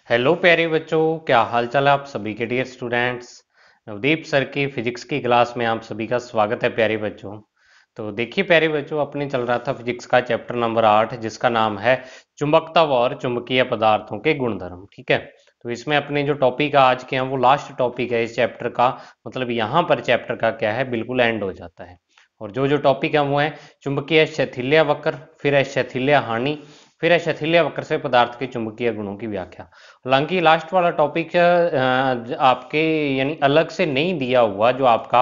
Hello प्यारे बच्चों, क्या हाल चाल है आप सभी के डियर स्टूडेंट्स। नवदीप सर की फिजिक्स की क्लास में आप सभी का स्वागत है प्यारे बच्चों। तो देखिए प्यारे बच्चों, अपने चल रहा था फिजिक्स का चैप्टर नंबर 8 जिसका नाम है चुंबकत्व और चुंबकीय पदार्थों के गुणधर्म। ठीक है, तो इसमें अपने जो टॉपिक आज के हैं वो लास्ट टॉपिक है इस चैप्टर का। मतलब यहाँ पर चैप्टर का क्या है, बिल्कुल एंड हो जाता है। और जो जो टॉपिक है वो है चुंबकीय शैथिल्य वक्र, फिर है शैथिल्य हानि, फिर है शैथिल्य वक्र से पदार्थ के चुंबकीय गुणों की व्याख्या। हालांकि लास्ट वाला टॉपिक आपके यानी अलग से नहीं दिया हुआ, जो आपका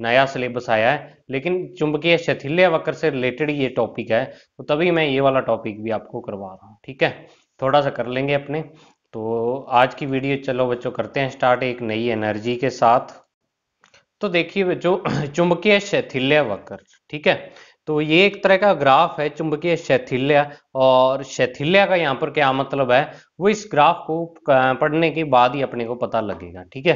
नया सिलेबस आया है, लेकिन चुंबकीय शैथिल्य वक्र से रिलेटेड ये टॉपिक है, तो तभी मैं ये वाला टॉपिक भी आपको करवा रहा हूँ। ठीक है, थोड़ा सा कर लेंगे अपने। तो आज की वीडियो चलो बच्चों करते हैं स्टार्ट एक नई एनर्जी के साथ। तो देखिए बच्चों चुंबकीय शैथिल्य वक्र, ठीक है, तो ये एक तरह का ग्राफ है चुंबकीय शैथिल्य। और शैथिल्य का यहाँ पर क्या मतलब है, वो इस ग्राफ को पढ़ने के बाद ही अपने को पता लगेगा। ठीक है,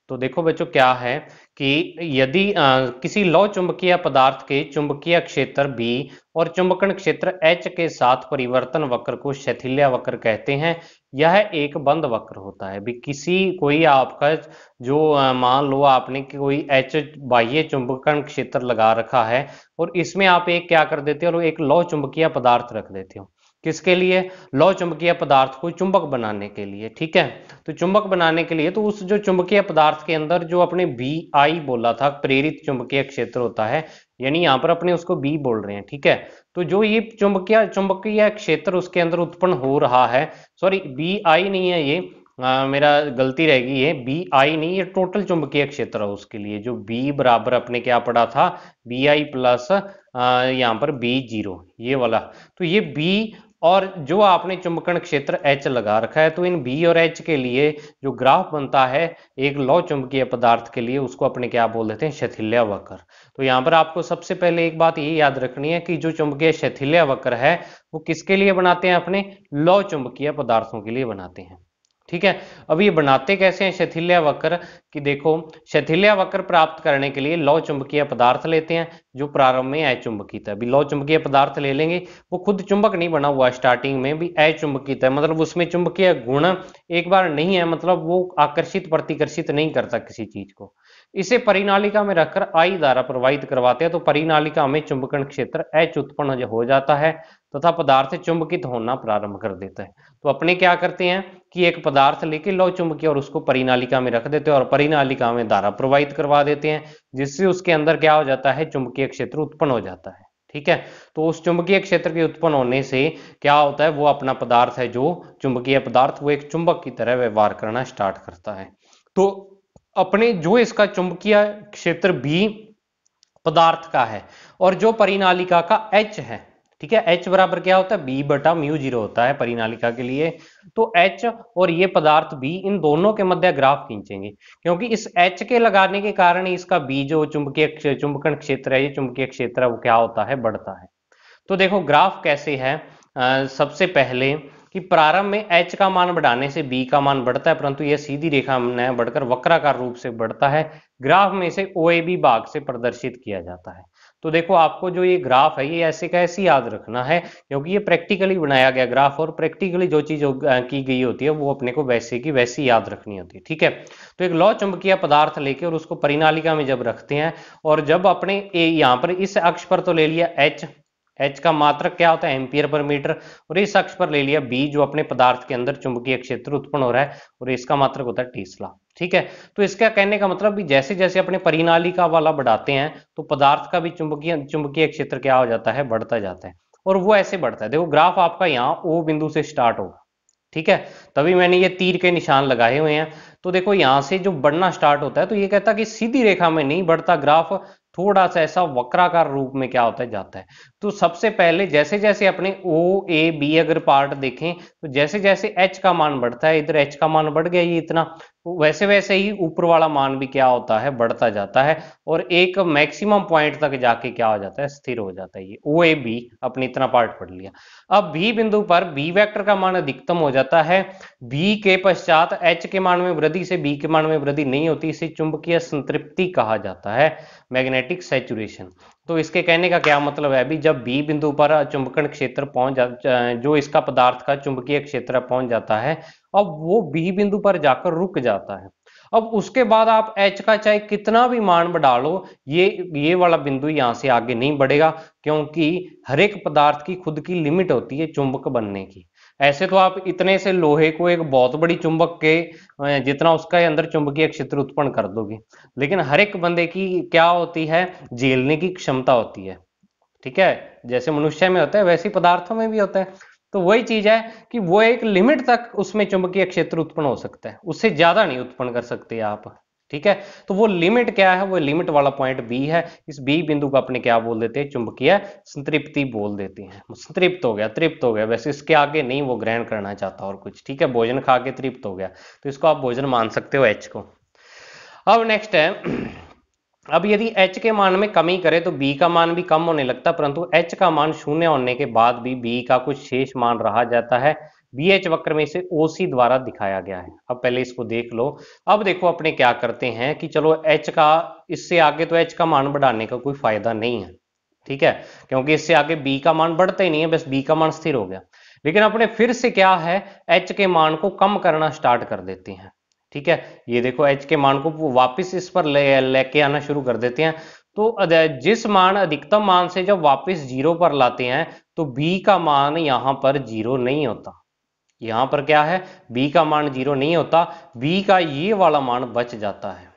तो देखो बच्चों क्या है कि यदि किसी लौ चुंबकीय पदार्थ के चुंबकीय क्षेत्र बी और चुंबकन क्षेत्र एच के साथ परिवर्तन वक्र को शैथिल्य वक्र कहते हैं। यह एक बंद वक्र होता है भी, किसी कोई आपका जो मान लो आपने कि कोई एच बाह्य चुंबकन क्षेत्र लगा रखा है, और इसमें आप एक क्या कर देते हो, और एक लौ चुंबकीय पदार्थ रख देते हो। किसके लिए? लौ चुंबकीय पदार्थ को चुंबक बनाने के लिए। ठीक है, तो चुंबक बनाने के लिए तो उस जो चुंबकीय पदार्थ के अंदर जो अपने बी आई बोला था, प्रेरित चुंबकीय क्षेत्र होता है, यानी यहाँ पर अपने उसको बी बोल रहे हैं। ठीक है, तो जो ये चुंबकीय चुंबकीय क्षेत्र उसके अंदर उत्पन्न हो रहा है, सॉरी बी आई नहीं है ये, मेरा गलती रहेगी, ये बी आई नहीं, ये टोटल चुंबकीय क्षेत्र है उसके लिए, जो बी बराबर अपने क्या पड़ा था, बी आई प्लस यहाँ पर बी जीरो, ये वाला। तो ये बी और जो आपने चुंबकन क्षेत्र एच लगा रखा है, तो इन बी और एच के लिए जो ग्राफ बनता है एक लौ चुंबकीय पदार्थ के लिए, उसको अपने क्या बोल देते हैं, शैथिल्य वक्र। तो यहाँ पर आपको सबसे पहले एक बात ये याद रखनी है कि जो चुंबकीय शैथिल्य वक्र है वो किसके लिए बनाते हैं, अपने लौ चुंबकीय पदार्थों के लिए बनाते हैं। ठीक है, अब ये बनाते कैसे हैं शैथिल्य वक्र, कि देखो शैथिल्य वक्र प्राप्त करने के लिए लौ चुंबकीय पदार्थ लेते हैं जो प्रारंभ में अचुंबकित है। अभी लौ चुंबकीय पदार्थ ले लेंगे, वो खुद चुंबक नहीं बना हुआ, स्टार्टिंग में भी अचुंबकित है, मतलब उसमें चुंबकीय गुण एक बार नहीं है, मतलब वो आकर्षित प्रतिकर्षित नहीं करता किसी चीज को। इसे परिनालिका में रखकर आई द्वारा प्रवाहित करवाते हैं, तो परिनालिका में चुंबकन क्षेत्र एच उत्पन्न हो जाता है तथा पदार्थ चुंबकित होना प्रारंभ कर देता है। तो अपने क्या करते हैं कि एक पदार्थ लेके लौ चुंबकीय और उसको परिनालिका में रख देते हैं और परिनालिका में धारा प्रवाहित करवा देते हैं, जिससे उसके अंदर क्या हो जाता है, चुंबकीय क्षेत्र उत्पन्न हो जाता है। ठीक है, तो उस चुंबकीय क्षेत्र के उत्पन्न होने से क्या होता है, वो अपना पदार्थ है जो चुंबकीय पदार्थ, वो एक चुंबक की तरह व्यवहार करना स्टार्ट करता है। तो अपने जो इसका चुंबकीय क्षेत्र भी पदार्थ का है और जो परिनालिका का एच है, ठीक है, एच बराबर क्या होता है, बी बटा म्यू जीरो होता है परिनालिका के लिए। तो एच और ये पदार्थ बी, इन दोनों के मध्य ग्राफ खींचेंगे, क्योंकि इस एच के लगाने के कारण इसका बी जो चुंबकीय चुंबकन क्षेत्र है, ये चुंबकीय क्षेत्र है, वो क्या होता है, बढ़ता है। तो देखो ग्राफ कैसे है, सबसे पहले कि प्रारंभ में एच का मान बढ़ाने से बी का मान बढ़ता है, परंतु यह सीधी रेखा में बढ़कर वक्राकार रूप से बढ़ता है। ग्राफ में इसे ओ ए बी भाग से प्रदर्शित किया जाता है। तो देखो आपको जो ये ग्राफ है ये ऐसे का ऐसे याद रखना है, क्योंकि ये प्रैक्टिकली बनाया गया ग्राफ, और प्रैक्टिकली जो चीज की गई होती है वो अपने को वैसे की वैसी याद रखनी होती है। ठीक है, तो एक लौ चुंबकीय पदार्थ लेके और उसको परिनालिका में जब रखते हैं, और जब अपने यहाँ पर इस अक्ष पर तो ले लिया एच, एच का मात्रक क्या होता है, एम्पियर पर मीटर, और इस अक्ष पर ले लिया बी जो अपने पदार्थ के अंदर चुंबकीय क्षेत्र उत्पन्न हो रहा है, और इसका मात्रक होता है टेस्ला। ठीक है, तो इसका कहने का मतलब भी जैसे जैसे अपने परिनालिका वाला बढ़ाते हैं, तो पदार्थ का भी चुंबकीय चुंबकीय क्षेत्र क्या हो जाता है, बढ़ता जाता है, और वो ऐसे बढ़ता है। देखो ग्राफ आपका यहाँ ओ बिंदु से स्टार्ट होगा, ठीक है, तभी मैंने ये तीर के निशान लगाए हुए हैं। तो देखो यहां से जो बढ़ना स्टार्ट होता है, तो ये कहता है कि सीधी रेखा में नहीं बढ़ता ग्राफ, थोड़ा सा ऐसा वक्राकार रूप में क्या होता है, जाता है। तो सबसे पहले जैसे जैसे अपने ओ ए बी अगर पार्ट देखें, तो जैसे जैसे एच का मान बढ़ता है, इधर एच का मान बढ़ गया ये इतना, तो वैसे वैसे ही ऊपर वाला मान भी क्या होता है, बढ़ता जाता है, और एक मैक्सिमम पॉइंट तक जाके क्या हो जाता है, स्थिर हो जाता है। ये ओ ए बी अपने इतना पार्ट पढ़ लिया। अब बी बिंदु पर बी वेक्टर का मान अधिकतम हो जाता है, बी के पश्चात एच के मान में वृद्धि से बी के मान में वृद्धि नहीं होती, इसे चुंबकीय संतृप्ति कहा जाता है, मैग्नेटिक सैचुरेशन। तो इसके कहने का क्या मतलब है, अभी जब बी बिंदु पर चुंबकन क्षेत्र पहुंच जा जो इसका पदार्थ का चुंबकीय क्षेत्र पहुंच जाता है, अब वो बी बिंदु पर जाकर रुक जाता है। अब उसके बाद आप एच का चाहे कितना भी मान बढ़ा लो, ये वाला बिंदु यहां से आगे नहीं बढ़ेगा, क्योंकि हर एक पदार्थ की खुद की लिमिट होती है चुंबक बनने की। ऐसे तो आप इतने से लोहे को एक बहुत बड़ी चुंबक के जितना उसका अंदर चुंबकीय क्षेत्र उत्पन्न कर दोगे, लेकिन हर एक बंदे की क्या होती है, झेलने की क्षमता होती है। ठीक है, जैसे मनुष्य में होता है वैसे पदार्थों में भी होता है। तो वही चीज है कि वो एक लिमिट तक उसमें चुंबकीय क्षेत्र उत्पन्न हो सकता है, उससे ज्यादा नहीं उत्पन्न कर सकते आप। ठीक है, तो वो लिमिट क्या है, वो लिमिट वाला पॉइंट बी है। इस बी बिंदु को अपने क्या बोल देते हैं, चुंबकीय संतृप्ति बोल देते हैं। संतृप्त हो गया, तृप्त हो गया, वैसे इसके आगे नहीं वो ग्रहण करना चाहता और कुछ। ठीक है, भोजन खा के तृप्त हो गया, तो इसको आप भोजन मान सकते हो एच को। अब नेक्स्ट है, अब यदि h के मान में कमी करें तो b का मान भी कम होने लगता है, परंतु h का मान शून्य होने के बाद भी b का कुछ शेष मान रहा जाता है। BH वक्र में इसे OC द्वारा दिखाया गया है। अब पहले इसको देख लो। अब देखो अपने क्या करते हैं कि चलो h का, इससे आगे तो h का मान बढ़ाने का कोई फायदा नहीं है। ठीक है, क्योंकि इससे आगे b का मान बढ़ता ही नहीं है, बस b का मान स्थिर हो गया। लेकिन अपने फिर से क्या है, h के मान को कम करना स्टार्ट कर देते हैं। ठीक है, ये देखो h के मान को वापस इस पर लेके आना शुरू कर देते हैं। तो जिस मान अधिकतम मान से जब वापस जीरो पर लाते हैं, तो b का मान यहां पर जीरो नहीं होता। यहां पर क्या है, b का मान जीरो नहीं होता, b का ये वाला मान बच जाता है।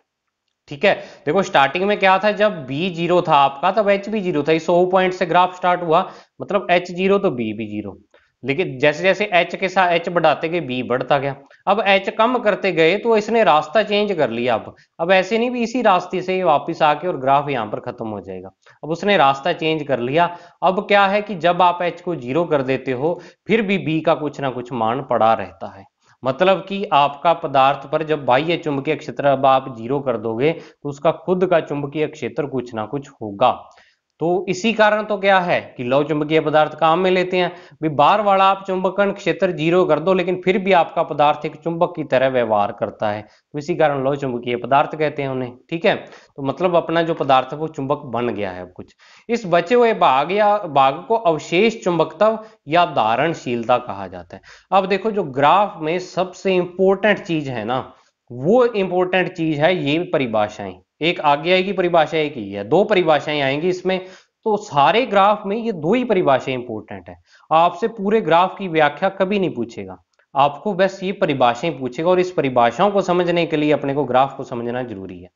ठीक है, देखो स्टार्टिंग में क्या था, जब b जीरो था आपका तब h भी जीरो था। इस 100 पॉइंट से ग्राफ स्टार्ट हुआ, मतलब h जीरो तो b भी जीरो। लेकिन जैसे जैसे h के साथ h बढ़ाते गए b बढ़ता गया। अब h कम करते गए तो इसने रास्ता चेंज कर लिया। अब ऐसे नहीं भी इसी रास्ते से वापस आके और ग्राफ यहां पर खत्म हो जाएगा। अब उसने रास्ता चेंज कर लिया। अब क्या है कि जब आप h को जीरो कर देते हो, फिर भी b का कुछ ना कुछ मान पड़ा रहता है। मतलब कि आपका पदार्थ पर जब बाह्य चुंबकीय क्षेत्र अब आप जीरो कर दोगे, तो उसका खुद का चुंबकीय क्षेत्र कुछ ना कुछ होगा। तो इसी कारण तो क्या है कि लौह चुंबकीय पदार्थ काम में लेते हैं। भी बार वाला आप चुंबकन क्षेत्र जीरो कर दो, लेकिन फिर भी आपका पदार्थ एक चुंबक की तरह व्यवहार करता है, तो इसी कारण लौह चुंबकीय पदार्थ कहते हैं उन्हें। ठीक है, तो मतलब अपना जो पदार्थ है वो चुंबक बन गया है अब कुछ। इस बचे हुए भाग या भाग को अवशेष चुंबकत्व या धारणशीलता कहा जाता है। अब देखो जो ग्राफ में सबसे इंपॉर्टेंट चीज है ना, वो इंपॉर्टेंट चीज है ये परिभाषाएं। एक आगे आएगी परिभाषा, एक ही है, दो परिभाषाएं आएंगी इसमें। तो सारे ग्राफ में ये दो ही परिभाषाएं इंपॉर्टेंट है। आपसे पूरे ग्राफ की व्याख्या कभी नहीं पूछेगा, आपको बस ये परिभाषाएं पूछेगा, और इस परिभाषाओं को समझने के लिए अपने को ग्राफ को समझना जरूरी है।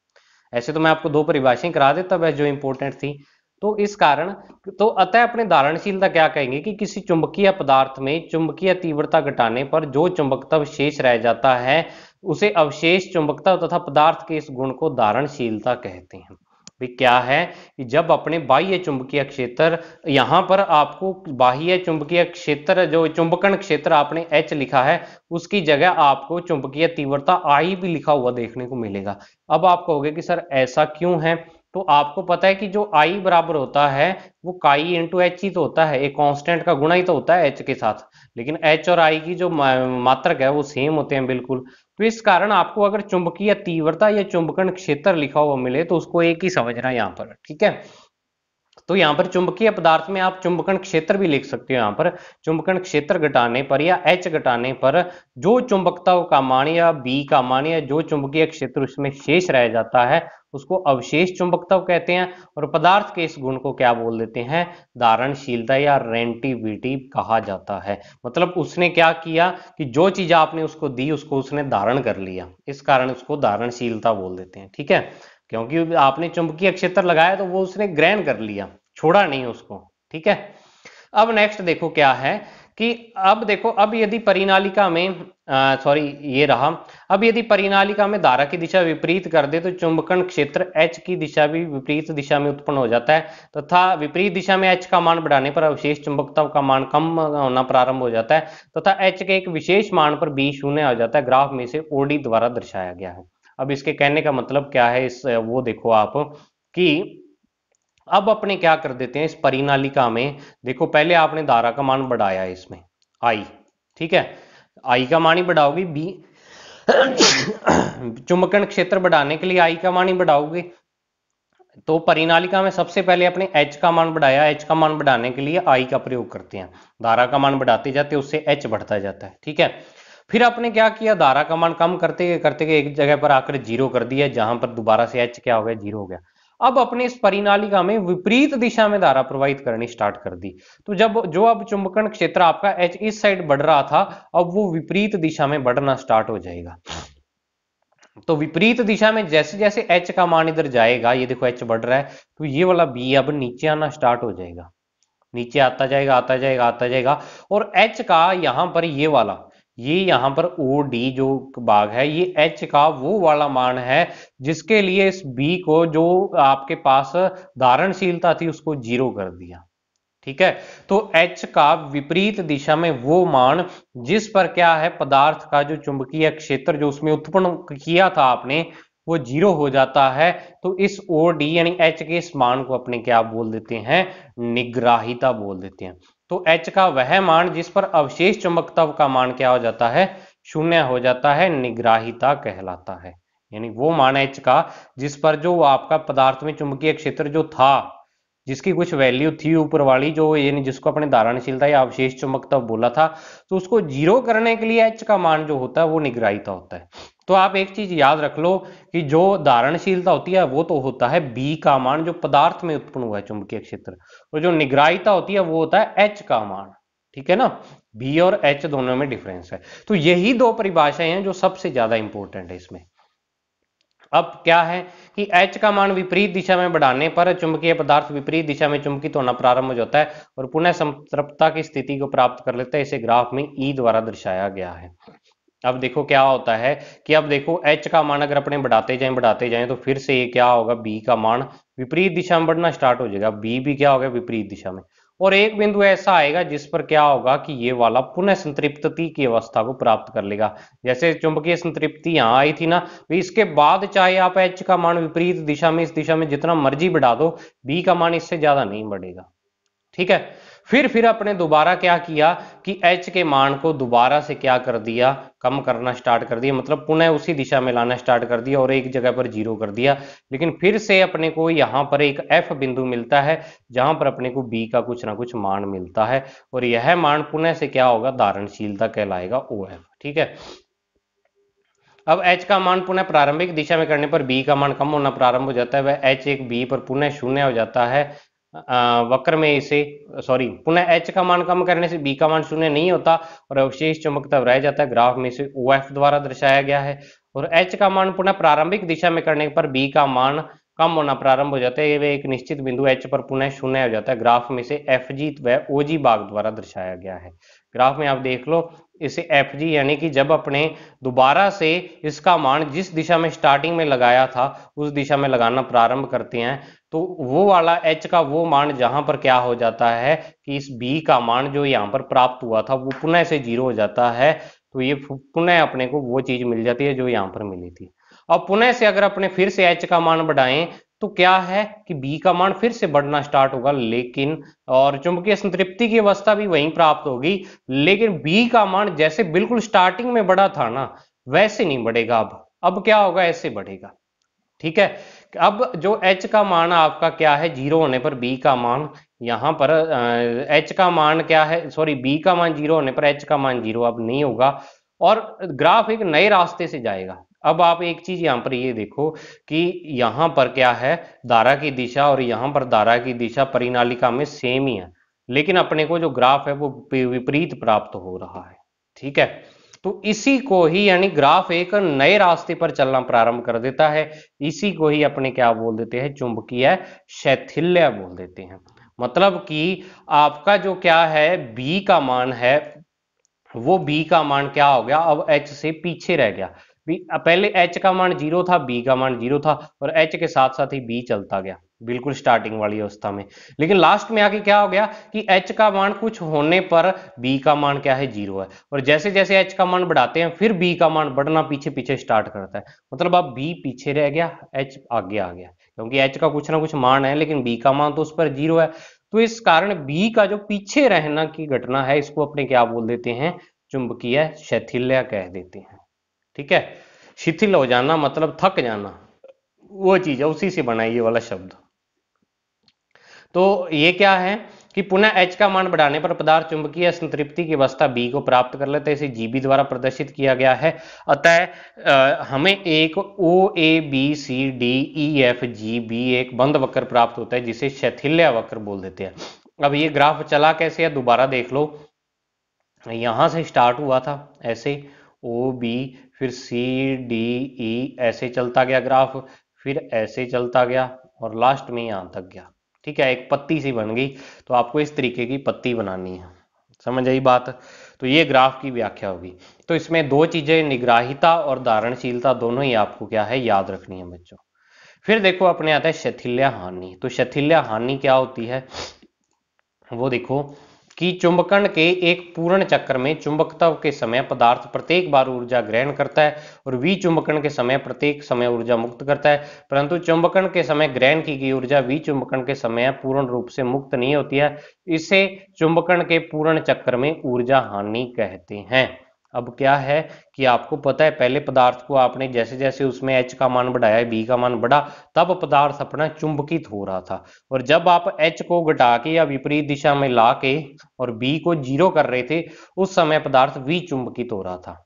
ऐसे तो मैं आपको दो परिभाषाएं करा देता बस जो इंपॉर्टेंट थी। तो इस कारण, तो अतः अपने धारणशीलता क्या कहेंगे कि किसी चुंबकीय पदार्थ में चुंबकीय तीव्रता घटाने पर जो चुंबकत्व शेष रह जाता है, उसे अवशेष चुंबकत्व तथा पदार्थ के इस गुण को धारणशीलता कहते हैं। भी क्या है कि जब अपने बाह्य चुंबकीय क्षेत्र, यहां पर आपको बाह्य चुंबकीय क्षेत्र जो चुंबकन क्षेत्र आपने H लिखा है, उसकी जगह आपको चुंबकीय तीव्रता I भी लिखा हुआ देखने को मिलेगा। अब आप कहोगे कि सर ऐसा क्यों है, तो आपको पता है कि जो I बराबर होता है वो काई इंटू एच ही तो होता है, एक कांस्टेंट का गुणा ही तो होता है H के साथ। लेकिन H और I की जो मात्रक है वो सेम होते हैं बिल्कुल। तो इस कारण आपको अगर चुंबकीय तीव्रता या चुंबकन क्षेत्र लिखा हुआ मिले तो उसको एक ही समझना यहाँ पर। ठीक है, तो यहाँ पर चुंबकीय पदार्थ में आप चुंबकन क्षेत्र भी लिख सकते हो। यहाँ पर चुंबकन क्षेत्र घटाने पर या H घटाने पर जो चुंबकत्व का मान या B का मान या जो चुंबकीय क्षेत्र उसमें शेष रह जाता है, उसको अवशेष चुंबकत्व कहते हैं। और पदार्थ के इस गुण को क्या बोल देते हैं, धारणशीलता या रेंटिविटी कहा जाता है। मतलब उसने क्या किया कि जो चीज आपने उसको दी उसको उसने धारण कर लिया, इस कारण उसको धारणशीलता बोल देते हैं। ठीक है, क्योंकि आपने चुंबकीय क्षेत्र लगाया तो वो उसने ग्रहण कर लिया, छोड़ा नहीं उसको। ठीक है, अब नेक्स्ट देखो क्या है कि अब देखो, अब यदि परिनालिका में सॉरी ये रहा, अब यदि परिनालिका में धारा की दिशा विपरीत कर दे तो चुंबकन क्षेत्र H की दिशा भी विपरीत दिशा में उत्पन्न हो जाता है, तथा विपरीत दिशा में H का मान बढ़ाने पर अवशेष चुंबकत्व का मान कम होना प्रारंभ हो जाता है, तथा H के एक विशेष मान पर B शून्य हो जाता है। ग्राफ में इसे OD द्वारा दर्शाया गया है। अब इसके कहने का मतलब क्या है, इस वो देखो आप कि अब अपने क्या कर देते हैं इस परिनालिका में, देखो पहले आपने धारा का मान बढ़ाया है इसमें I। ठीक है, I का मान ही बढ़ाओगे, B चुंबकन क्षेत्र बढ़ाने के लिए I का मान ही बढ़ाओगे। तो परिनालिका में सबसे पहले अपने H का मान बढ़ाया, H का मान बढ़ाने के लिए I का प्रयोग करते हैं, धारा का मान बढ़ाते जाते हैं, उससे H बढ़ता जाता है, ठीक है। फिर आपने क्या किया, धारा का मान कम करते गए एक जगह पर आकर जीरो कर दिया, जहां पर दोबारा से H क्या हो गया, जीरो हो गया। अब अपने इस परिनालिका में विपरीत दिशा में धारा प्रवाहित करनी स्टार्ट कर दी। तो जब जो अब चुंबकन क्षेत्र आपका H इस साइड बढ़ रहा था, अब वो विपरीत दिशा में बढ़ना स्टार्ट हो जाएगा। तो विपरीत दिशा में जैसे जैसे H का मान इधर जाएगा, ये देखो H बढ़ रहा है, तो ये वाला B अब नीचे आना स्टार्ट हो जाएगा, नीचे आता जाएगा आता जाएगा आता जाएगा। और H का यहां पर ये वाला, ये यहां पर OD जो भाग है, ये H का वो वाला मान है जिसके लिए इस B को जो आपके पास धारणशीलता थी उसको जीरो कर दिया, ठीक है। तो H का विपरीत दिशा में वो मान जिस पर क्या है, पदार्थ का जो चुंबकीय क्षेत्र जो उसमें उत्पन्न किया था आपने, वो जीरो हो जाता है। तो इस OD यानी H के इस मान को अपने क्या बोल देते हैं, निग्राहिता बोल देते हैं। तो H का वह मान जिस पर अवशेष चुंबकत्व का मान क्या हो जाता है, शून्य हो जाता है, निग्राहिता कहलाता है। यानी वो मान H का जिस पर जो आपका पदार्थ में चुंबकीय क्षेत्र जो था, जिसकी कुछ वैल्यू थी ऊपर वाली, जो यानी जिसको अपने धारणशीलता या अवशेष चुंबकत्व बोला था, तो उसको जीरो करने के लिए H का मान जो होता है वो निग्राहिता होता है। तो आप एक चीज याद रख लो कि जो धारणशीलता होती है वो तो होता है B का मान जो पदार्थ में उत्पन्न हुआ है चुंबकीय क्षेत्र, और जो निग्राहिता होती है वो होता है H का मान, ठीक है ना। B और H दोनों में डिफरेंस है। तो यही दो परिभाषाएं हैं जो सबसे ज्यादा इंपॉर्टेंट है इसमें। अब क्या है कि H का मान विपरीत दिशा में बढ़ाने पर चुंबकीय पदार्थ विपरीत दिशा में चुंबकित होना प्रारंभ हो जाता है और पुनः संतृप्तता की स्थिति को प्राप्त कर लेता है। इसे ग्राफ में E द्वारा दर्शाया गया है। अब देखो क्या होता है कि अब देखो H का मान अगर अपने बढ़ाते जाएं तो फिर से ये क्या होगा, B का मान विपरीत दिशा में बढ़ना स्टार्ट हो जाएगा, B भी क्या होगा, विपरीत दिशा में। और एक बिंदु ऐसा आएगा जिस पर क्या होगा कि ये वाला पुनः संतृप्ति की अवस्था को प्राप्त कर लेगा। जैसे चुंबकीय संतृप्ति यहाँ आई थी ना, तो इसके बाद चाहे आप H का मान विपरीत दिशा में, इस दिशा में जितना मर्जी बढ़ा दो, B का मान इससे ज्यादा नहीं बढ़ेगा, ठीक है। फिर अपने दोबारा क्या किया कि H के मान को दोबारा से क्या कर दिया, कम करना स्टार्ट कर दिया, मतलब पुनः उसी दिशा में लाना स्टार्ट कर दिया और एक जगह पर जीरो कर दिया। लेकिन फिर से अपने को यहां पर एक F बिंदु मिलता है जहां पर अपने को B का कुछ ना कुछ मान मिलता है, और यह मान पुनः से क्या होगा, धारणशीलता कहलाएगा OF, ठीक है। अब H का मान पुनः प्रारंभिक दिशा में करने पर B का मान कम होना प्रारंभ हो जाता है, वह H एक B पर पुनः शून्य हो जाता है। वक्र में इसे सॉरी पुनः H का मान कम करने से B का मान शून्य नहीं होता और अवशेष चुंबकत्व रह जाता है। ग्राफ में इसे OF द्वारा दर्शाया गया है। और H का मान पुनः प्रारंभिक दिशा में करने पर B का मान कम होना प्रारंभ हो जाता है, वे एक निश्चित बिंदु H पर पुनः शून्य हो जाता है। ग्राफ में इसे FG व OG भाग द्वारा दर्शाया गया है। ग्राफ में आप देख लो इसे FG यानी कि जब अपने दोबारा से इसका मान जिस दिशा में स्टार्टिंग में लगाया था उस दिशा में लगाना प्रारंभ करते हैं, तो वो वाला H का वो मान जहां पर क्या हो जाता है कि इस B का मान जो यहाँ पर प्राप्त हुआ था वो पुनः से जीरो हो जाता है। तो ये पुनः अपने को वो चीज मिल जाती है जो यहाँ पर मिली थी। अब पुनः से अगर अपने फिर से H का मान बढ़ाएं तो क्या है कि B का मान फिर से बढ़ना स्टार्ट होगा, लेकिन और चुंबकीय संतृप्ति की अवस्था भी वहीं प्राप्त होगी, लेकिन B का मान जैसे बिल्कुल स्टार्टिंग में बढ़ा था ना वैसे नहीं बढ़ेगा। अब क्या होगा, ऐसे बढ़ेगा, ठीक है। अब जो H का मान आपका क्या है, जीरो होने पर B का मान यहां पर H का मान क्या है, सॉरी B का मान जीरो होने पर H का मान जीरो अब नहीं होगा और ग्राफ एक नए रास्ते से जाएगा। अब आप एक चीज यहां पर ये देखो कि यहां पर क्या है, धारा की दिशा और यहां पर धारा की दिशा परिनालिका में सेम ही है, लेकिन अपने को जो ग्राफ है वो विपरीत प्राप्त हो रहा है, ठीक है। तो इसी को ही यानी ग्राफ एक नए रास्ते पर चलना प्रारंभ कर देता है, इसी को ही अपने क्या बोल देते हैं, चुंबकीय शैथिल्य बोल देते हैं। मतलब कि आपका जो क्या है B का मान है, वो B का मान क्या हो गया, अब H से पीछे रह गया। पहले H का मान जीरो था, B का मान जीरो था और H के साथ साथ ही B चलता गया बिल्कुल स्टार्टिंग वाली अवस्था में, लेकिन लास्ट में आके क्या हो गया कि H का मान कुछ होने पर B का मान क्या है, जीरो है। और जैसे जैसे H का मान बढ़ाते हैं फिर B का मान बढ़ना पीछे पीछे स्टार्ट करता है, मतलब अब B पीछे रह गया, H आगे आ गया, क्योंकि H का कुछ ना कुछ मान है लेकिन B का मान तो उस पर जीरो है। तो इस कारण B का जो पीछे रहना की घटना है इसको अपने क्या बोल देते हैं, चुंबकीय शैथिल्य कह देते हैं, ठीक है। शिथिल हो जाना मतलब थक जाना, वो चीज है, उसी से बना ये वाला शब्द। तो ये क्या है कि पुनः H का मान बढ़ाने पर पदार्थ चुंबकीय संतृप्ति की अवस्था B को प्राप्त कर लेता है। इसे GB द्वारा प्रदर्शित किया गया है। अतः हमें एक OABCDEFGB एक बंद वक्र प्राप्त होता है जिसे शैथिल्य वक्र बोल देते हैं। अब ये ग्राफ चला कैसे है दोबारा देख लो। यहां से स्टार्ट हुआ था ऐसे OB, फिर CDE ऐसे चलता गया ग्राफ, फिर ऐसे चलता गया और लास्ट में यहां तक गया। ठीक है, एक पत्ती सी बन गई। तो आपको इस तरीके की पत्ती बनानी है, समझ आई बात। तो ये ग्राफ की व्याख्या होगी। तो इसमें दो चीजें, निग्राहिता और धारणशीलता, दोनों ही आपको क्या है याद रखनी है बच्चों। फिर देखो अपने आता है शैथिल्य हानि। तो शैथिल्य हानि क्या होती है वो देखो कि चुंबकन के एक पूर्ण चक्र में चुंबकत्व के समय पदार्थ प्रत्येक बार ऊर्जा ग्रहण करता है और विचुंबकन के समय प्रत्येक समय ऊर्जा मुक्त करता है, परंतु चुंबकन के समय ग्रहण की गई ऊर्जा विचुंबकन के समय पूर्ण रूप से मुक्त नहीं होती है। इसे चुंबकन के पूर्ण चक्र में ऊर्जा हानि कहते हैं। अब क्या है कि आपको पता है पहले पदार्थ को आपने जैसे जैसे उसमें H का मान बढ़ाया, B का मान बढ़ा, तब पदार्थ अपना चुंबकित हो रहा था। और जब आप H को घटा के या विपरीत दिशा में ला के और B को जीरो कर रहे थे, उस समय पदार्थ विचुंबकित हो रहा था।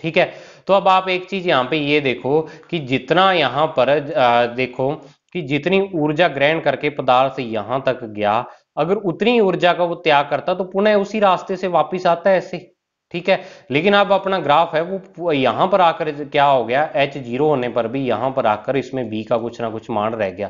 ठीक है, तो अब आप एक चीज यहाँ पे ये देखो कि जितना यहाँ पर देखो कि जितनी ऊर्जा ग्रहण करके पदार्थ यहां तक गया, अगर उतनी ऊर्जा का वो त्याग करता तो पुनः उसी रास्ते से वापिस आता है ऐसे। ठीक है, लेकिन अब अपना ग्राफ है वो यहां पर आकर क्या हो गया, H जीरो होने पर भी यहां पर आकर इसमें B का कुछ ना कुछ मान रह गया।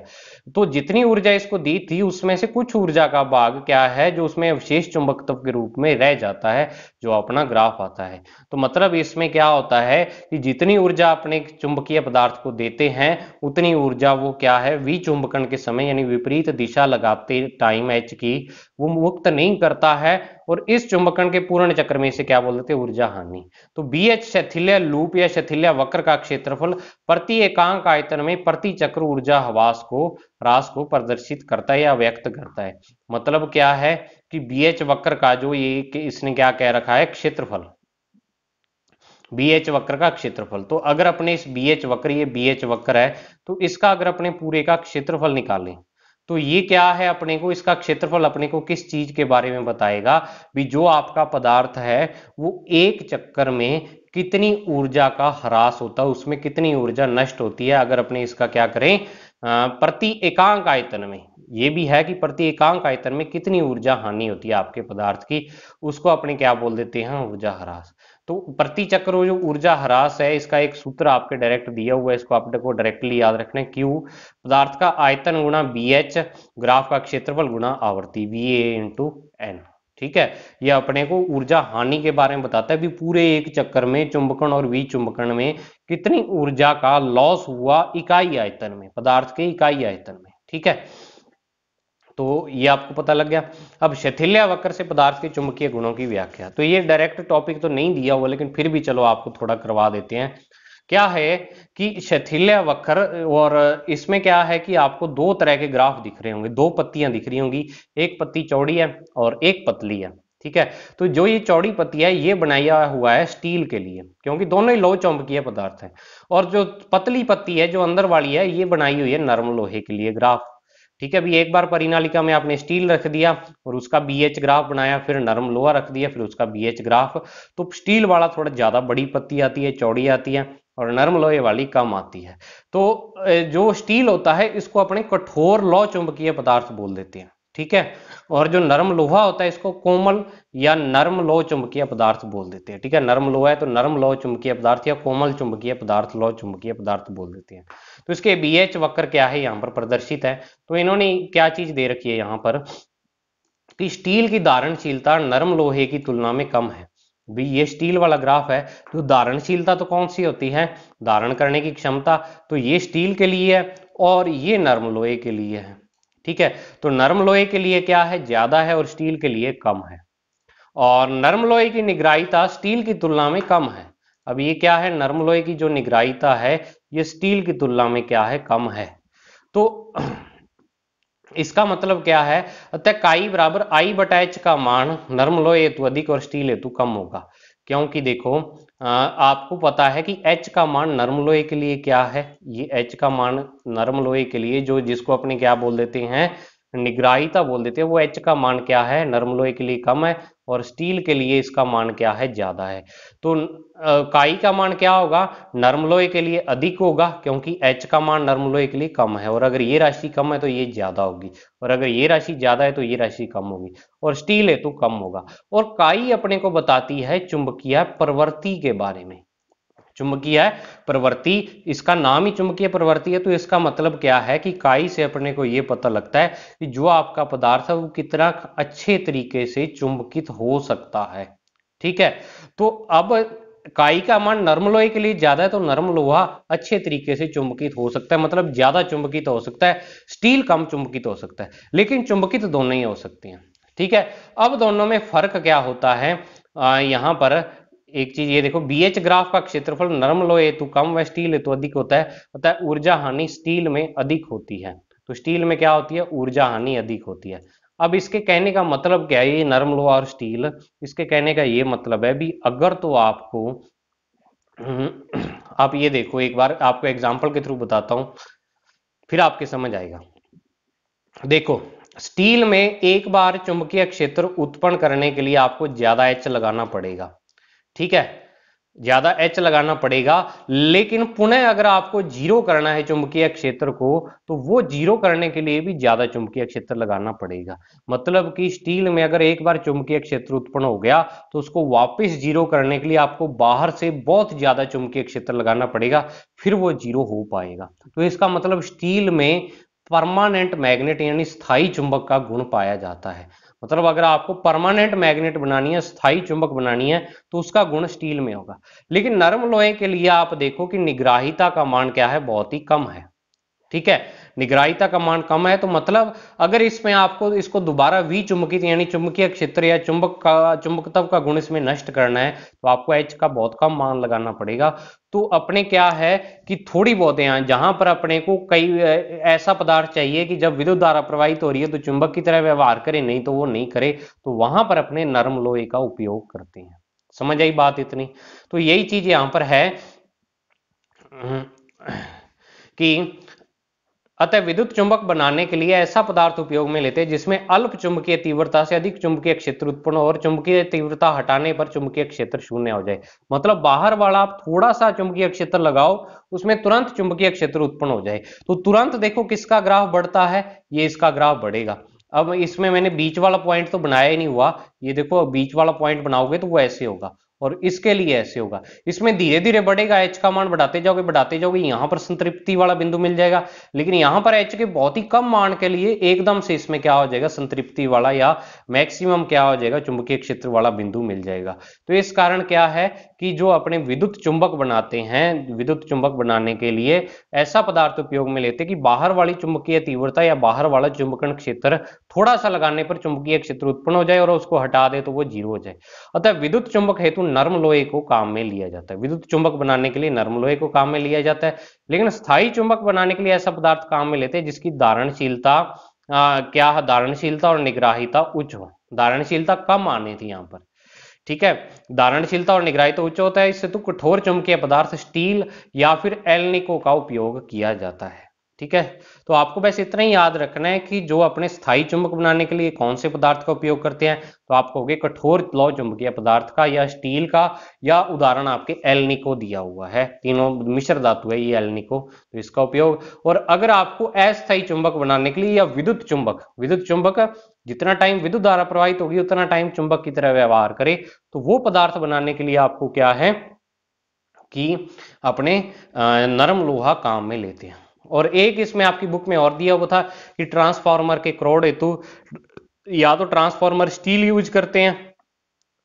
तो जितनी ऊर्जा इसको दी थी उसमें से कुछ ऊर्जा का भाग क्या है जो उसमें विशेष चुंबकत्व के रूप में रह जाता है, जो अपना ग्राफ आता है। तो मतलब इसमें क्या होता है कि जितनी ऊर्जा अपने चुंबकीय पदार्थ को देते हैं उतनी ऊर्जा वो क्या है विचुंबकन के समय यानी विपरीत दिशा लगाते टाइम H की वो मुक्त नहीं करता है, और इस चुंबकन के पूर्ण चक्र में इसे क्या बोल देते हैं, ऊर्जा हानि। तो BH शैथिल्य लूप या शैथिल्य वक्र का क्षेत्रफल प्रति एकांक आयतन में प्रति चक्र ऊर्जा ह्रास को प्रदर्शित करता है या व्यक्त करता है। मतलब क्या है कि BH वक्र का जो ये इसने क्या कह रखा है, क्षेत्रफल, BH वक्र का क्षेत्रफल। तो अगर अपने इस BH वक्र, ये BH वक्र है, तो इसका अगर अपने पूरे का क्षेत्रफल निकालें तो ये क्या है अपने को, इसका क्षेत्रफल अपने को किस चीज के बारे में बताएगा भी, जो आपका पदार्थ है वो एक चक्कर में कितनी ऊर्जा का ह्रास होता है, उसमें कितनी ऊर्जा नष्ट होती है। अगर अपने इसका क्या करें प्रति एकांक आयतन में, ये भी है कि प्रति एकांक आयतन में कितनी ऊर्जा हानि होती है आपके पदार्थ की, उसको अपने क्या बोल देते हैं, ऊर्जा ह्रास। तो प्रति चक्र जो ऊर्जा ह्रास है इसका एक सूत्र आपके डायरेक्ट दिया हुआ है, इसको आपने को डायरेक्टली याद रखना है। Q पदार्थ का आयतन गुणा BH ग्राफ का क्षेत्रफल गुणा आवर्ती VA इंटू N। ठीक है, ये अपने को ऊर्जा हानि के बारे में बताता है भी पूरे एक चक्कर में चुंबकन और विचुंबकन में कितनी ऊर्जा का लॉस हुआ इकाई आयतन में, पदार्थ के इकाई आयतन में। ठीक है, तो ये आपको पता लग गया। अब शैथिल्य वक्र से पदार्थ के चुंबकीय गुणों की व्याख्या, तो ये डायरेक्ट टॉपिक तो नहीं दिया हुआ लेकिन फिर भी चलो आपको थोड़ा करवा देते हैं। क्या है कि शैथिल्य वक्र, और इसमें क्या है कि आपको दो तरह के ग्राफ दिख रहे होंगे, दो पत्तियां दिख रही होंगी, एक पत्ती चौड़ी है और एक पतली है। ठीक है, तो जो ये चौड़ी पत्ती है ये बनाया हुआ है स्टील के लिए, क्योंकि दोनों ही लौह चुंबकीय पदार्थ हैं, और जो पतली पत्ती है जो अंदर वाली है ये बनाई हुई है नरम लोहे के लिए ग्राफ। ठीक है, अभी एक बार परिनालिका में आपने स्टील रख दिया और उसका BH ग्राफ बनाया, फिर नरम लोहा रख दिया, फिर उसका BH ग्राफ। तो स्टील वाला थोड़ा ज्यादा बड़ी पत्ती आती है, चौड़ी आती है, और नरम लोहे वाली कम आती है। तो जो स्टील होता है इसको अपने कठोर लौह चुंबकीय पदार्थ बोल देते हैं। ठीक है, और जो नरम लोहा होता है इसको कोमल या नरम लौह चुंबकीय पदार्थ बोल देते हैं। ठीक है, नरम लोहा है तो नरम लौह चुंबकीय पदार्थ या कोमल चुंबकीय पदार्थ लौह चुंबकीय पदार्थ बोल देते हैं। तो इसके BH वक्र क्या है यहाँ पर प्रदर्शित है। तो इन्होंने क्या चीज दे रखी है यहाँ पर कि स्टील की धारणशीलता नरम लोहे की तुलना में कम है। भी ये स्टील वाला ग्राफ है, तो धारणशीलता तो कौन सी होती है, धारण करने की क्षमता, तो ये स्टील के लिए है और ये नरम लोहे के लिए है। ठीक है, तो नरम लोहे के लिए क्या है, ज्यादा है, और स्टील के लिए कम है। और नरम लोहे की निग्राहिता स्टील की तुलना में कम है। अब ये क्या है, नरम लोहे की जो निग्राहिता है ये स्टील की तुलना में क्या है, कम है। तो इसका मतलब क्या है, अतः काई बराबर I बटा H का मान नरम लोहे हेतु अधिक और स्टील हेतु कम होगा। क्योंकि देखो आपको पता है कि H का मान नरम लोहे के लिए क्या है, ये H का मान नरम लोहे के लिए जो जिसको अपने क्या बोल देते हैं, निग्राहिता बोल देते हैं, वो H का मान क्या है, नरम लोहे के लिए कम है और स्टील के लिए इसका मान क्या है, ज्यादा है। तो काई का मान क्या होगा, नरम लोहे के लिए अधिक होगा क्योंकि H का मान नरम लोहे के लिए कम है, और अगर ये राशि कम है तो ये ज्यादा होगी, और अगर ये राशि ज्यादा है तो ये राशि कम होगी, और स्टील है तो कम होगा। और काई अपने को बताती है चुंबकीय प्रवृत्ति के बारे में। चुंबकीय प्रवृत्ति, इसका नाम ही चुंबकीय प्रवृत्ति है, तो इसका मतलब क्या है कि काई से अपने को यह पता लगता है कि जो आपका पदार्थ है वो कितना अच्छे तरीके से चुंबकित हो सकता है। ठीक है, तो अब काई का मान नरम लोहे के लिए ज्यादा है, तो नरम लोहा अच्छे तरीके से चुंबकित हो सकता है, मतलब ज्यादा चुंबकित हो सकता है। स्टील कम चुंबकित हो सकता है, लेकिन चुंबकित दोनों ही हो सकते हैं। ठीक है, अब दोनों में फर्क क्या होता है, यहां पर एक चीज ये देखो, बीएच ग्राफ का क्षेत्रफल नरम लोहे हेतु कम व स्टील हेतु अधिक होता है, अतः ऊर्जा हानि स्टील में अधिक होती है। तो स्टील में क्या होती है, ऊर्जा हानि अधिक होती है। अब इसके कहने का मतलब क्या है, ये नरम लोहा और स्टील, इसके कहने का ये मतलब है भी, अगर तो आपको आप ये देखो, एक बार आपको एग्जांपल के थ्रू बताता हूं, फिर आपके समझ आएगा। देखो, स्टील में एक बार चुंबकीय क्षेत्र उत्पन्न करने के लिए आपको ज्यादा एच लगाना पड़ेगा। ठीक है, ज्यादा एच लगाना पड़ेगा, लेकिन पुनः अगर आपको जीरो करना है चुंबकीय क्षेत्र को, तो वो जीरो करने के लिए भी ज्यादा चुंबकीय क्षेत्र लगाना पड़ेगा। मतलब कि स्टील में अगर एक बार चुंबकीय क्षेत्र उत्पन्न हो गया, तो उसको वापस जीरो करने के लिए आपको बाहर से बहुत ज्यादा चुंबकीय क्षेत्र लगाना पड़ेगा, फिर वो जीरो हो पाएगा। तो इसका मतलब स्टील में परमानेंट मैग्नेट यानी स्थायी चुंबक का गुण पाया जाता है। मतलब अगर आपको परमानेंट मैग्नेट बनानी है, स्थायी चुंबक बनानी है, तो उसका गुण स्टील में होगा। लेकिन नरम लोहे के लिए आप देखो कि निग्राहिता का मान क्या है, बहुत ही कम है। ठीक है, निग्राहिता का मान कम है, तो मतलब अगर इसमें आपको इसको दोबारा विचुंबकित यानी चुंबकीय क्षेत्र या चुंबकत्व का गुण इसमें नष्ट करना है, तो आपको एच का बहुत कम मान लगाना पड़ेगा। तो अपने क्या है कि थोड़ी बहुत यहां जहां पर अपने को कई ऐसा पदार्थ चाहिए कि जब विद्युत धारा प्रवाहित हो रही है तो चुंबक की तरह व्यवहार करे, नहीं तो वो नहीं करे, तो वहां पर अपने नरम लोहे का उपयोग करते हैं। समझ आई बात इतनी? तो यही चीज यहां पर है कि अतः विद्युत चुंबक बनाने के लिए ऐसा पदार्थ उपयोग में लेते हैं जिसमें अल्प चुंबकीय तीव्रता से अधिक चुंबकीय क्षेत्र उत्पन्न हो और चुंबकीय तीव्रता हटाने पर चुंबकीय क्षेत्र शून्य हो जाए। मतलब बाहर वाला आप थोड़ा सा चुंबकीय क्षेत्र लगाओ, उसमें तुरंत चुंबकीय क्षेत्र उत्पन्न हो जाए, तो तुरंत देखो किसका ग्राफ बढ़ता है, ये इसका ग्राफ बढ़ेगा। अब इसमें मैंने बीच वाला पॉइंट तो बनाया ही नहीं हुआ, ये देखो बीच वाला पॉइंट बनाओगे तो वो ऐसे होगा, और इसके लिए ऐसे होगा। इसमें धीरे धीरे बढ़ेगा, एच का मान बढ़ाते जाओगे, यहां पर संतृप्ति वाला बिंदु मिल जाएगा। लेकिन यहां पर एच के बहुत ही कम मान के लिए एकदम से इसमें क्या हो जाएगा, संतृप्ति वाला या मैक्सिमम क्या हो जाएगा, चुंबकीय क्षेत्र वाला बिंदु मिल जाएगा। तो इस कारण क्या है कि जो अपने विद्युत चुंबक बनाते हैं, विद्युत चुंबक बनाने के लिए ऐसा पदार्थ उपयोग में लेते हैं कि बाहर वाली चुंबकीय तीव्रता या बाहर वाला चुंबकन क्षेत्र थोड़ा सा लगाने पर चुंबकीय क्षेत्र उत्पन्न हो जाए और उसको हटा दे तो वो जीरो हो जाए। अतः विद्युत चुंबक हेतु नरम लोहे को काम में लिया जाता है। विद्युत चुंबक बनाने के लिए नरम लोहे को काम में लिया जाता है, लेकिन स्थायी चुंबक बनाने के लिए ऐसा पदार्थ काम में लेते हैं जिसकी धारणशीलता क्या धारणशीलता और निग्राहिता उच्च हो। धारणशीलता कम आनी थी यहाँ पर। ठीक है, धारणशीलता और निग्राहिता उच्च होता है, इससे तो कठोर चुंबकीय पदार्थ स्टील या फिर एल्निको का उपयोग किया जाता है। ठीक है, तो आपको बस इतना ही याद रखना है कि जो अपने स्थायी चुंबक बनाने के लिए कौन से पदार्थ का उपयोग करते हैं, तो आपको होगे कठोर लौह चुंबकीय पदार्थ का या स्टील का, या उदाहरण आपके एल्निको दिया हुआ है, तीनों मिश्र धातु है ये एल्निको, तो इसका उपयोग। और अगर आपको अस्थायी चुंबक बनाने के लिए या विद्युत चुंबक जितना टाइम विद्युत धारा प्रवाहित होगी उतना टाइम चुंबक की तरह व्यवहार करे, तो वो पदार्थ बनाने के लिए आपको क्या है कि अपने नरम लोहा काम में लेते हैं। और एक इसमें आपकी बुक में और दिया हुआ था कि ट्रांसफार्मर के क्रोड हेतु या तो ट्रांसफार्मर स्टील यूज करते हैं,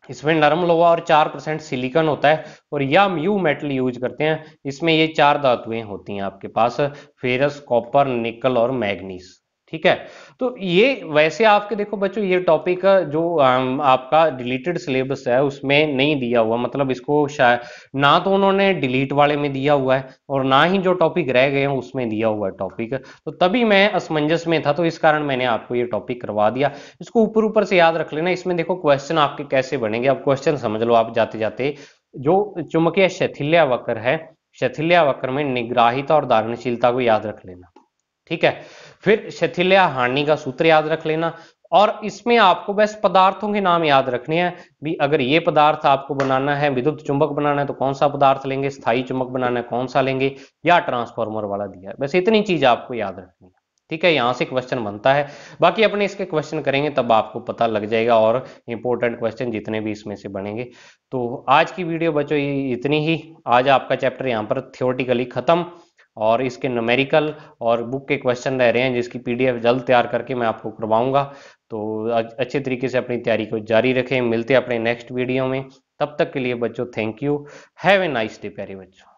इसमें नरम लोहा और 4% सिलिकॉन होता है, और या म्यू मेटल यूज करते हैं, इसमें ये 4 धातुएं होती हैं आपके पास, फेरस, कॉपर, निकल और मैग्नीज। ठीक है, तो ये वैसे आपके देखो बच्चों ये टॉपिक जो आपका डिलीटेड सिलेबस है उसमें नहीं दिया हुआ, मतलब इसको शायद ना तो उन्होंने डिलीट वाले में दिया हुआ है और ना ही जो टॉपिक रह गए हैं उसमें दिया हुआ है टॉपिक, तो तभी मैं असमंजस में था, तो इस कारण मैंने आपको ये टॉपिक करवा दिया। इसको ऊपर ऊपर से याद रख लेना, इसमें देखो क्वेश्चन आपके कैसे बनेंगे, अब क्वेश्चन समझ लो आप जाते जाते। जो चुंबकीय शैथिल्य वक्र है, शैथिल्य वक्र में निग्राहिता और धारणशीलता को याद रख लेना। ठीक है, फिर शिथिल्य हानि का सूत्र याद रख लेना, और इसमें आपको बस पदार्थों के नाम याद रखने हैं भी। अगर ये पदार्थ आपको बनाना है, विद्युत चुंबक बनाना है, तो कौन सा पदार्थ लेंगे, स्थायी चुंबक बनाना है कौन सा लेंगे, या ट्रांसफार्मर वाला दिया है, बस इतनी चीज आपको याद रखनी है। ठीक है, यहां से क्वेश्चन बनता है। बाकी अपने इसके क्वेश्चन करेंगे तब आपको पता लग जाएगा, और इंपॉर्टेंट क्वेश्चन जितने भी इसमें से बनेंगे। तो आज की वीडियो बच्चों ये इतनी ही। आज आपका चैप्टर यहाँ पर थियोरटिकली खत्म, और इसके न्यूमेरिकल और बुक के क्वेश्चन रह रहे हैं, जिसकी पीडीएफ जल्द तैयार करके मैं आपको करवाऊंगा। तो अच्छे तरीके से अपनी तैयारी को जारी रखें। मिलते हैं अपने नेक्स्ट वीडियो में, तब तक के लिए बच्चों thank you. Have a nice day प्यारे बच्चों।